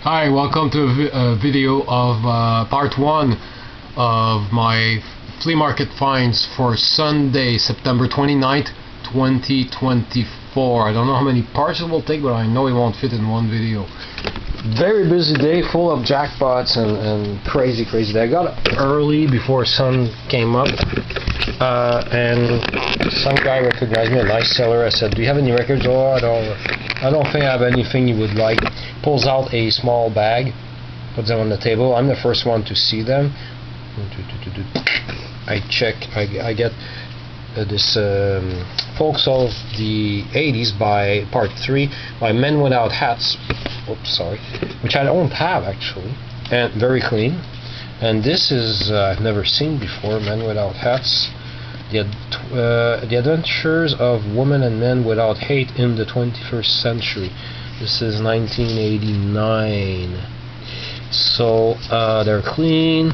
Hi, welcome to a video of part 1 of my flea market finds for Sunday, September 29th, 2024. I don't know how many parts it will take, but I know it won't fit in one video. Very busy day, full of jackpots and crazy day. I got up early before sun came up, and some guy recognized me, a nice seller. I said, "Do you have any records?" "Oh, I don't think I have anything you would like." Pulls out a small bag, puts them on the table. I'm the first one to see them. I check. I get this Folks of the 80s by Part 3 by Men Without Hats. Oops, sorry. Which I don't have actually, and very clean. And this is I've never seen before. Men Without Hats. The Adventures of Women and Men Without Hate in the 21st Century. This is 1989. So they're clean.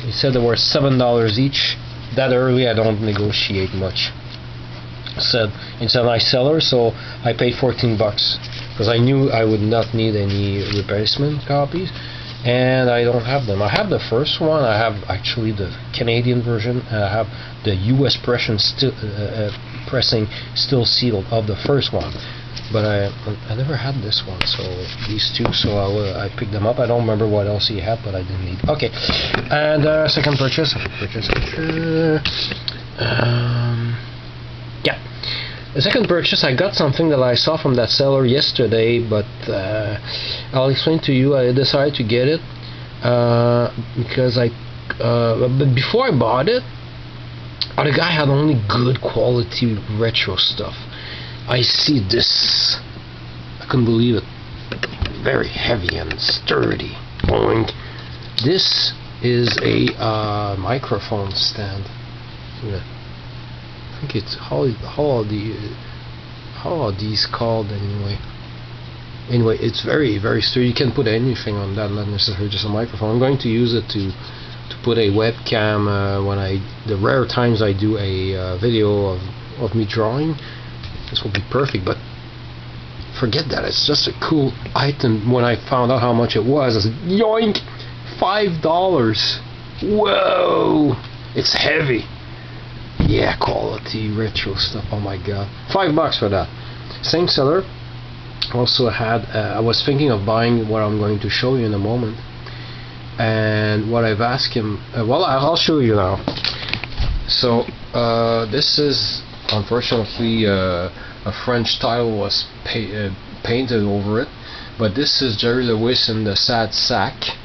He said they were $7 each. That early, I don't negotiate much. Said it's a nice seller, so I paid $14 because I knew I would not need any replacement copies, and I don't have them. I have the first one. I have actually the Canadian version, and I have the U.S. pressing still sealed of the first one. But I never had this one, so these two, so I picked them up. I don't remember what else he had, but I didn't need. Okay, and second purchase. Yeah, the second purchase, I got something that I saw from that seller yesterday, but I'll explain to you. I decided to get it because but before I bought it, the guy had only good quality retro stuff. I see this. I couldn't believe it. Very heavy and sturdy. Boing. This is a microphone stand. I think it's how are these called anyway? Anyway, it's very sturdy. You can put anything on that, not necessarily just a microphone. I'm going to use it to put a webcam when the rare times I do a video of me drawing. This will be perfect, but forget that. It's just a cool item. When I found out how much it was, I said, yoink! $5! Whoa! It's heavy. Yeah, quality retro stuff. Oh my god. $5 for that. Same seller. Also had, I was thinking of buying what I'm going to show you in a moment. And what I've asked him, well, I'll show you now. So, this is, unfortunately, a French title was painted over it, but this is Jerry Lewis in the Sad Sack,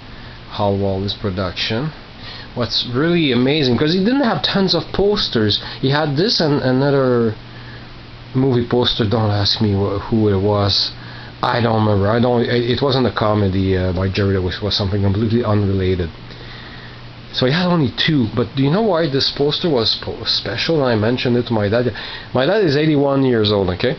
How Wallace production. What's really amazing, because he didn't have tons of posters. He had this and another movie poster. Don't ask me who it was. I don't remember. It wasn't a comedy by Jerry Lewis. It was something completely unrelated. So he had only 2, but do you know why this poster was special? And I mentioned it to my dad. My dad is 81 years old, okay?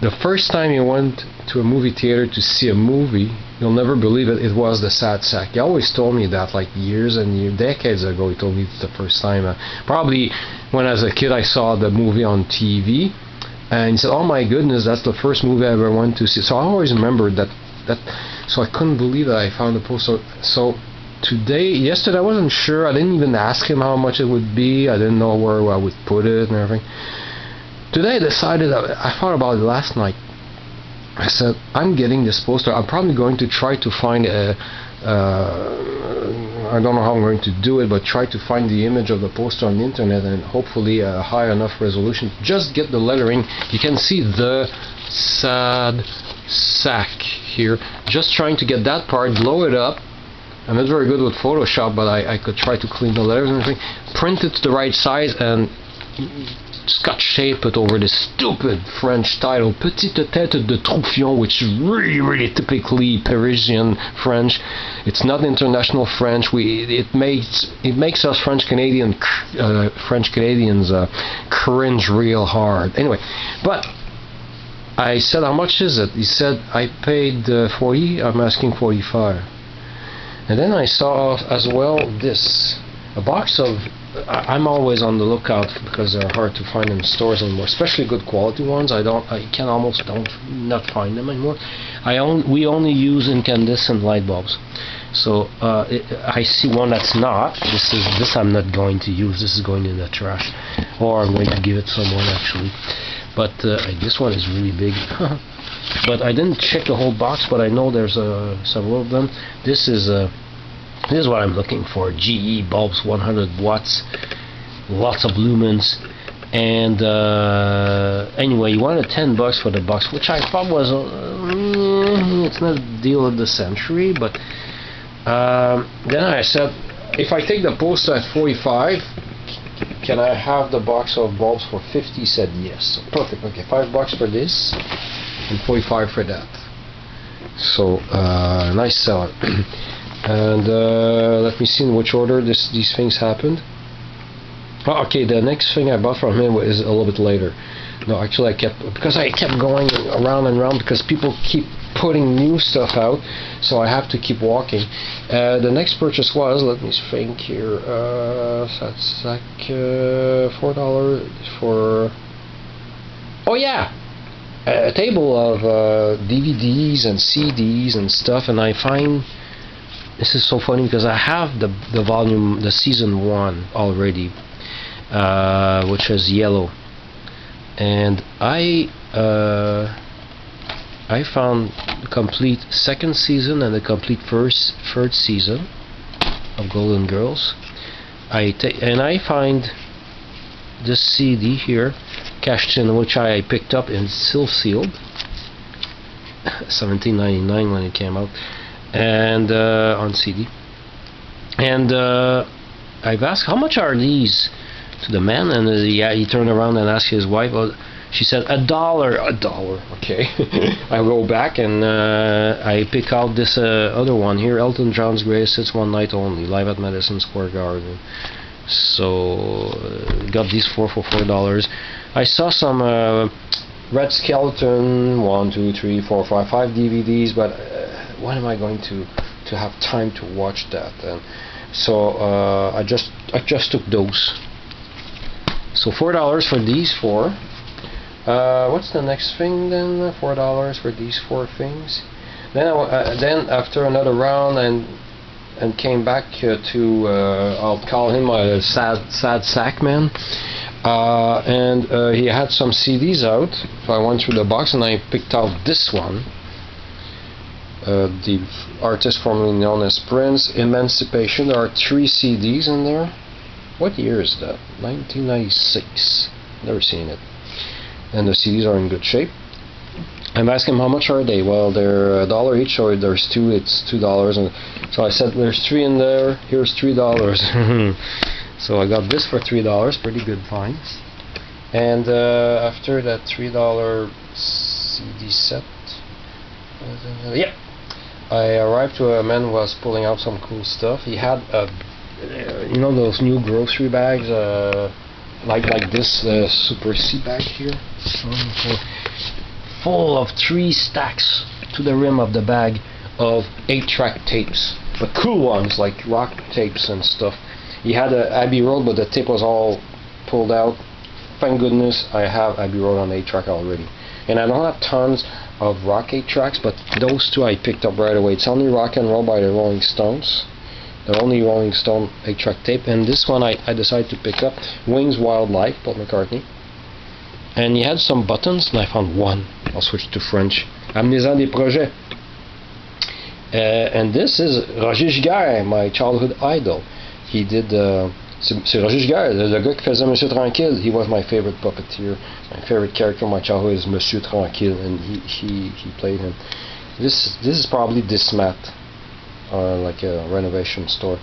The first time he went to a movie theater to see a movie, you'll never believe it, it was The Sad Sack. He always told me that, like years and decades ago, he told me it's the first time. Probably when as a kid I saw the movie on TV, and he said, "Oh my goodness, that's the first movie I ever went to see." So I always remembered that. So I couldn't believe that I found the poster. So yesterday I wasn't sure. I didn't even ask him how much it would be. I didn't know where I would put it and everything. Today I decided, I thought about it last night. I said, I'm getting this poster. I'm probably going to try to find I don't know how I'm going to do it, but try to find the image of the poster on the internet and hopefully a high enough resolution. Just get the lettering. You can see the Sad Sack here. Just trying to get that part, blow it up. I'm not very good with Photoshop, but I could try to clean the letters and everything. Print it to the right size and Scotch tape it over this stupid French title, Petite Tête de Troufion, which is really typically Parisian French. It's not international French. It makes us French Canadians cringe real hard. Anyway, but I said, how much is it? He said, I paid 40. I'm asking 45. And then I saw as well this. A box of, I'm always on the lookout because they're hard to find in stores anymore, especially good quality ones. I can almost not find them anymore. We only use incandescent light bulbs. So I see one that's not. This I'm not going to use. This is going in the trash, or I'm going to give it someone actually. But this one is really big. But I didn't check the whole box, but I know there's several of them. This is what I'm looking for. GE bulbs, 100 watts, lots of lumens, and anyway, you wanted $10 for the box, which I thought was it's not a deal of the century. But then I said, if I take the poster at 45, can I have the box of bulbs for 50? He said yes. So perfect. Okay, $5 for this and 45 for that. So nice seller. And let me see in which order these things happened. Oh, okay, the next thing I bought from him is a little bit later. No, actually I kept going around and around because people keep putting new stuff out, so I have to keep walking. The next purchase was, let me think here, that's like $4 for, oh yeah, a table of DVDs and CDs and stuff. And I find this is so funny because I have the volume, the season 1 already, which is yellow, and I found the complete second season and the complete third season of Golden Girls. And I find this CD here, cashed in, which I picked up and still sealed, $17.99 when it came out, and on CD. And I've asked, how much are these, to the man, and he turned around and asked his wife. Well, she said $1. Okay. I go back and I pick out this other one here, Elton John's Greatest Hits One Night Only, live at Madison Square Garden. So got these for $4. I saw some Red Skeleton, 1, 2, 3, 4, 5 DVDs, but when am I going to have time to watch that? And so I just took those. So $4 for these 4. What's the next thing then? $4 for these 4 things. Then after another round and came back to I'll call him a sad sack man. And he had some CDs out. So I went through the box and I picked out this one. The artist formerly known as Prince, Emancipation. There are 3 CDs in there. What year is that? 1996. Never seen it. And the CDs are in good shape. I'm asking him how much are they. Well, they're $1 each, so there's 2, it's $2. And so I said, there's 3 in there, here's $3. So I got this for $3, pretty good finds. And after that $3 CD set, yeah, I arrived to a man who was pulling out some cool stuff. He had you know those new grocery bags, like this Super C bag here, full of 3 stacks to the rim of the bag of 8-track tapes, but cool ones like rock tapes and stuff. He had a Abbey Road, but the tape was all pulled out. Thank goodness I have Abbey Road on 8-track already. And I don't have tons of rock 8-tracks, but those 2 I picked up right away. It's only Rock and Roll by the Rolling Stones. The only Rolling Stone 8-track tape. And this one I decided to pick up, Wings Wildlife, Paul McCartney. And he had some buttons, and I found one. I'll switch to French. Amenez-en des projets. And this is Roger Giguère, my childhood idol. He did, c'est Roger Giguère, le gars qui faisait Monsieur Tranquille. He was my favorite puppeteer. My favorite character in my childhood is Monsieur Tranquille, and he played him. This is probably Dismat, like a renovation store.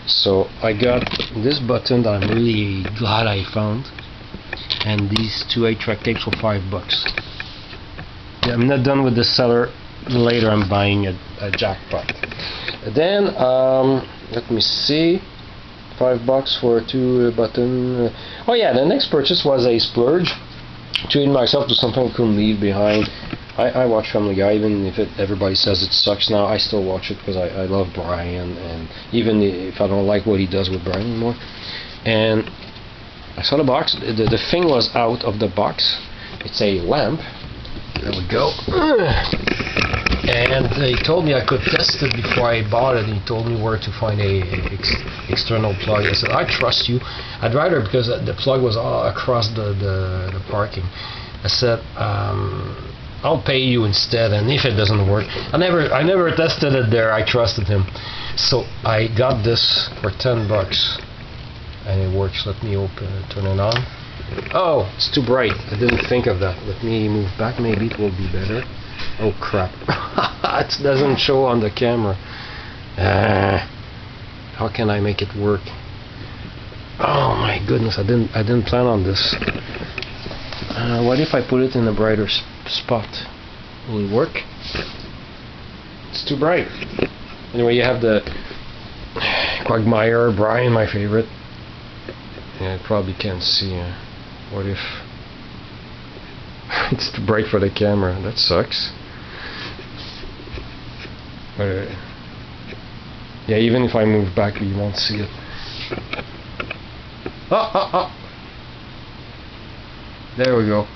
So I got this button that I'm really glad I found, and these 2 8-track tapes for $5. Yeah, I'm not done with the seller. Later I'm buying a jackpot. Then let me see, $5 for 2 button. Oh yeah, the next purchase was a splurge. Treating myself to something I couldn't leave behind. I watch Family Guy, even if everybody says it sucks now. I still watch it because I love Brian, and even if I don't like what he does with Brian anymore. And I saw the box. The thing was out of the box. It's a lamp. There we go. And they told me I could test it before I bought it. He told me where to find a external plug. I said, I trust you. I'd rather, because the plug was all across the parking. I said, I'll pay you instead, and if it doesn't work, I never tested it there. I trusted him. So I got this for $10, and it works. Let me turn it on. Oh, it's too bright. I didn't think of that. Let me move back. Maybe it will be better. Oh crap! It doesn't show on the camera. How can I make it work? Oh my goodness! I didn't plan on this. What if I put it in a brighter spot? Will it work? It's too bright. Anyway, you have the Quagmire, Brian, my favorite. Yeah, I probably can't see. What if it's too bright for the camera? That sucks. But, yeah, even if I move back, you won't see it. There we go.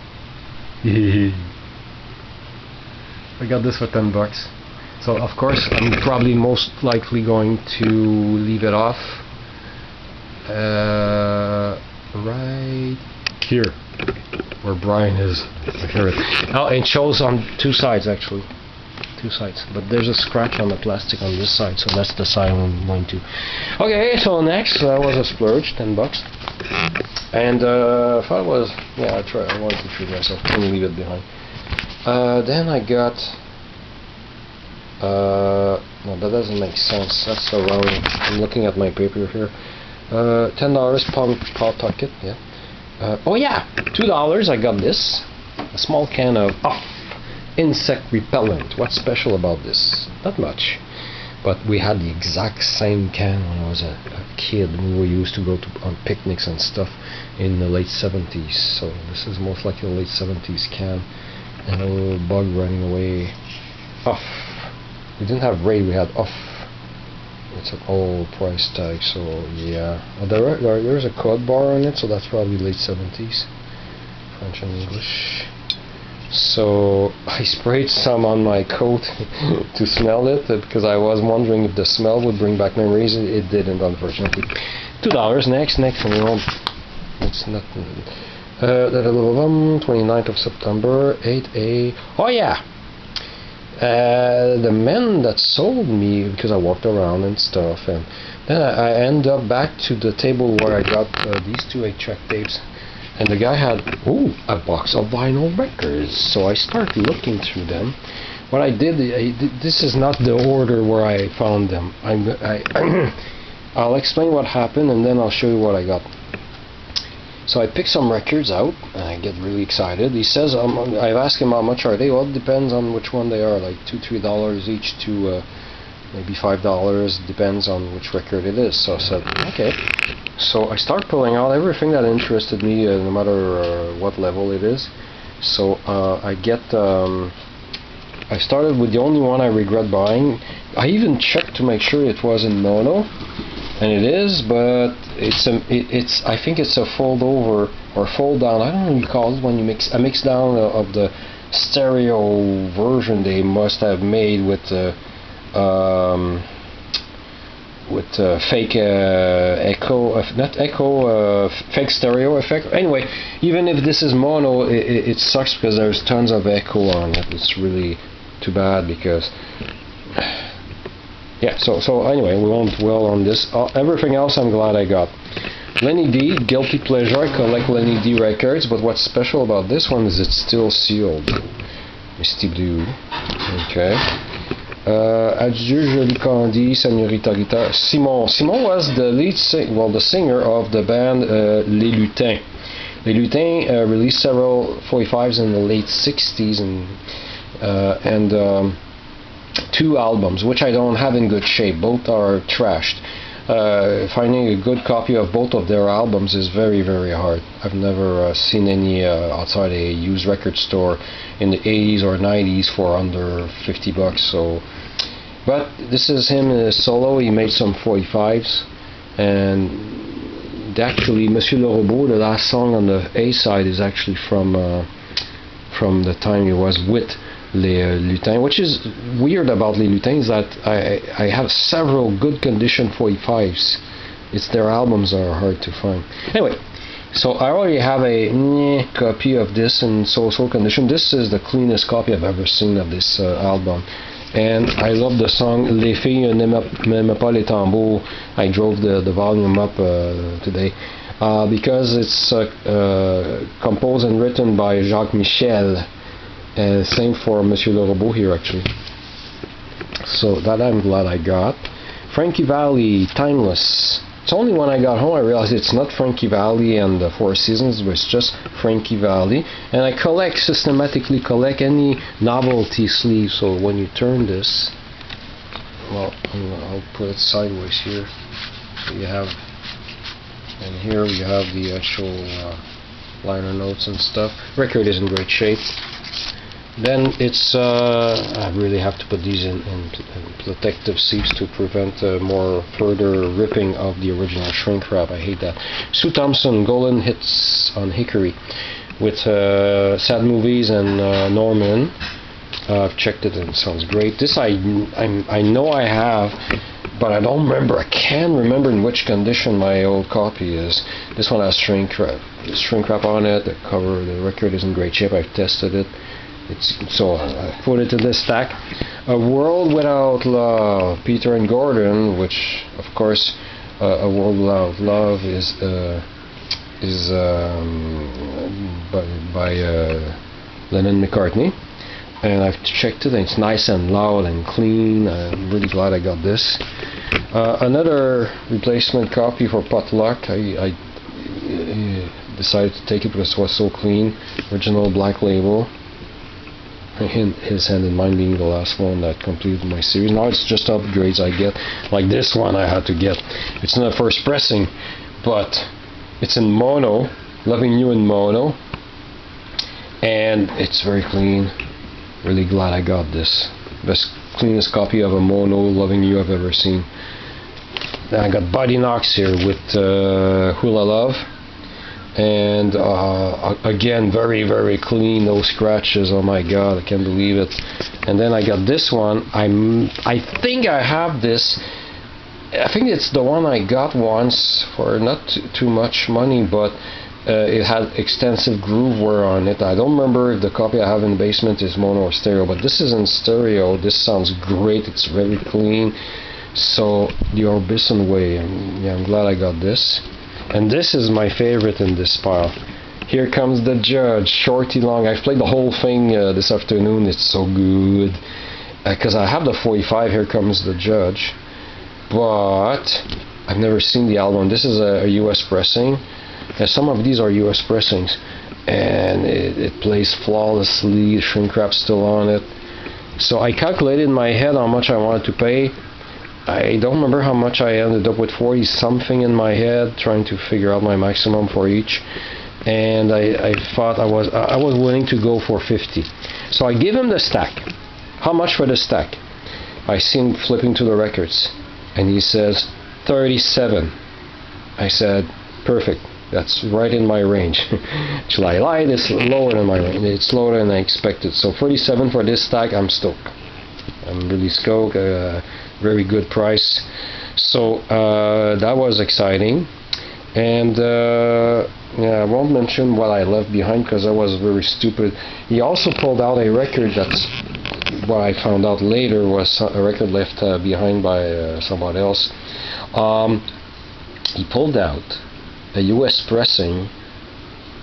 I got this for $10. So of course I'm probably most likely going to leave it off right here where Brian is. Oh, it shows on two sides actually. Two sides, but there's a scratch on the plastic on this side, so that's the side I'm going to. Okay, so next that was a splurge, $10. And if I was, yeah, I wanted to treat myself. Let me leave it behind. Then I got. No, that doesn't make sense. That's the wrong. I'm looking at my paper here. $10 Pawtucket. Yeah. Oh yeah, $2. I got this. A small can of insect repellent. What's special about this? Not much. But we had the exact same can when I was a kid. We used to go on picnics and stuff in the late 70s. So this is most likely a late 70s can. And a little bug running away. We didn't have Ray, we had off. It's an old price tag, so yeah. There's a code bar on it, so that's probably late 70s. French and English. So I sprayed some on my coat to smell it, because I was wondering if the smell would bring back memories. It didn't, unfortunately. $2. Next, and you know, it's not. 29th of September, 8A. Oh yeah. The man that sold me, because I walked around and stuff, and then I end up back to the table where I got these two 8-track tapes, and the guy had a box of vinyl records. So I started looking through them. What I did, this is not the order where I found them. I'll explain what happened, and then I'll show you what I got. So I picked some records out, and I get really excited. He says, I've asked him how much are they. Well, it depends on which one they are, like $2-3 each to maybe $5. Depends on which record it is. So I said, okay. So I start pulling out everything that interested me, no matter what level it is. So I started with the only one I regret buying. I even checked to make sure it was in mono. And it is, but I think it's a fold over or fold down. I don't know what you call it when you mix down of the stereo version they must have made with fake echo, not echo, fake stereo effect. Anyway, even if this is mono, it sucks because there's tons of echo on it. It's really too bad because. Yeah, so anyway, we won't dwell on this. Everything else I'm glad I got. Lenny D, guilty pleasure. I collect Lenny D records, but what's special about this one is it's still sealed. Misty Blue. Okay. Adieu, Jolie Candy, Señorita Rita. Simon was the singer of the band Les Lutins. Les Lutins released several 45s in the late 60s and 2 albums, which I don't have in good shape. Both are trashed. finding a good copy of both of their albums is very, very hard. I've never seen any outside a used record store in the 80s or 90s for under $50. So, but this is him in a solo. He made some 45s, and actually, Monsieur Le Robot, the last song on the A side, is actually from the time he was with Les Lutins. Which is weird about Les Lutins, that I have several good condition 45s. It's their albums are hard to find. Anyway, so I already have a copy of this in so-so condition. This is the cleanest copy I've ever seen of this album. And I love the song Les filles n'aiment pas les tambours. I drove the volume up today because it's composed and written by Jacques Michel. Same for Monsieur Le Robot here, actually. So that I'm glad I got. Frankie Valli, Timeless. It's only when I got home I realized it's not Frankie Valli and the Four Seasons, but it's just Frankie Valli. And I systematically collect any novelty sleeve. So when you turn this, well, I'll put it sideways here. So you have, and here we have the actual liner notes and stuff. Record is in great shape. Then it's I really have to put these in protective sleeves to prevent more further ripping of the original shrink wrap. I hate that. Sue Thompson, Golden Hits on Hickory, with Sad Movies and Norman. I've checked it and it sounds great. This I know I have, but I don't remember. I can't remember in which condition my old copy is. This one has shrink wrap on it. The cover, the record is in great shape. I've tested it. So I put it in this stack. A World Without Love, Peter and Gordon, which of course A World Without Love is by Lennon McCartney, and I've checked it and it's nice and loud and clean. I'm really glad I got this. Another replacement copy for Potluck. I decided to take it because it was so clean. Original black label. His hand and mine being the last one that completed my series. Now it's just upgrades I get, like this one I had to get. It's not a first pressing, but it's in mono, Loving You in mono, and it's very clean. Really glad I got this. Best, cleanest copy of a mono Loving You I've ever seen. Then I got Body Knocks here with Hula Love. And again, very, very clean, no scratches. Oh my god, I can't believe it. And then I got this one. I think I have this. I think it's the one I got once for not too much money, but it had extensive groove wear on it. I don't remember if the copy I have in the basement is mono or stereo, but this is in stereo. This sounds great. It's very clean. So the Orbison way. I'm glad I got this. And this is my favorite in this pile. Here Comes the Judge, Shorty Long. I've played the whole thing this afternoon. It's so good. Because I have the 45, Here Comes the Judge. But I've never seen the album. This is a US pressing. Some of these are US pressings. And it plays flawlessly. Shrink wrap still on it. So I calculated in my head how much I wanted to pay. I don't remember how much I ended up with, 40 something in my head, trying to figure out my maximum for each, and I thought I was willing to go for 50. So I gave him the stack. How much for the stack? I see him flipping to the records, and he says 37. I said, perfect. That's right in my range. July Light is lower than my range. It's lower than I expected. So 37 for this stack. I'm stoked. I'm really stoked. Very good price. So that was exciting. And yeah, I won't mention what I left behind because I was very stupid. He also pulled out a record that's what I found out later was a record left behind by someone else. He pulled out a US pressing.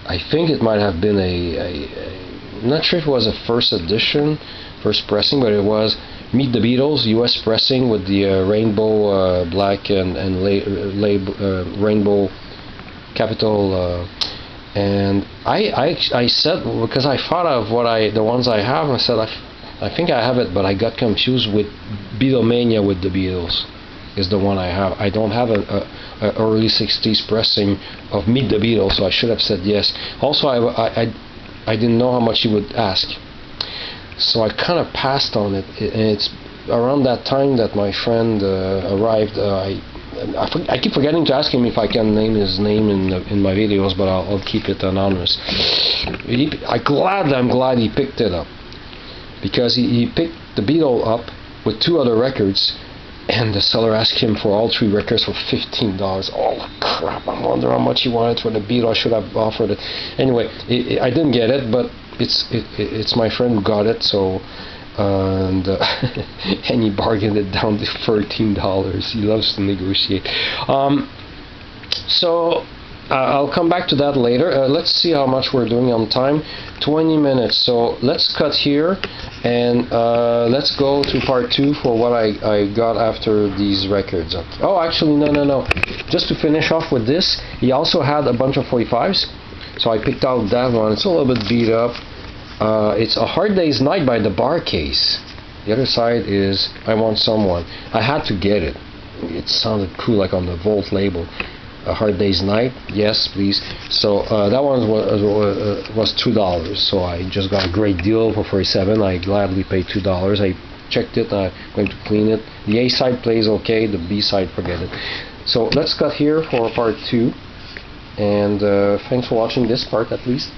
I think it might have been I'm not sure if it was a first pressing, but it was Meet the Beatles US pressing with the rainbow black and rainbow capital. And I said, because I thought of the ones I have, I said I think I have it, but I got confused with Beatlemania with the Beatles. is the one I have. I don't have a early 60s pressing of Meet the Beatles, so I should have said yes. Also, I didn't know how much he would ask, so I kind of passed on it. And it's around that time that my friend arrived. I keep forgetting to ask him if I can name his name in my videos, but I'll keep it anonymous. I'm glad he picked it up, because he picked the Beatle up with 2 other records, and the seller asked him for all 3 records for $15. Oh crap! I wonder how much he wanted for the Beatle. I should have offered it. Anyway, I didn't get it, but it's my friend who got it, so. And and he bargained it down to $13. He loves to negotiate. So I'll come back to that later. Let's see how much we're doing on time. 20 minutes. So let's cut here, and let's go to part 2 for what I got after these records. Oh, actually, no. Just to finish off with this, he also had a bunch of 45s. So I picked out that one. It's a little bit beat up. It's A Hard Day's Night by the Bar Case. The other side is I Want Someone. I had to get it. It sounded cool, like on the Volt label. A Hard Day's Night, yes, please. So that one was $2. So I just got a great deal for 47. I gladly paid $2. I checked it. I'm going to clean it. The A side plays okay. The B side, forget it. So let's cut here for part 2. And thanks for watching this part, at least.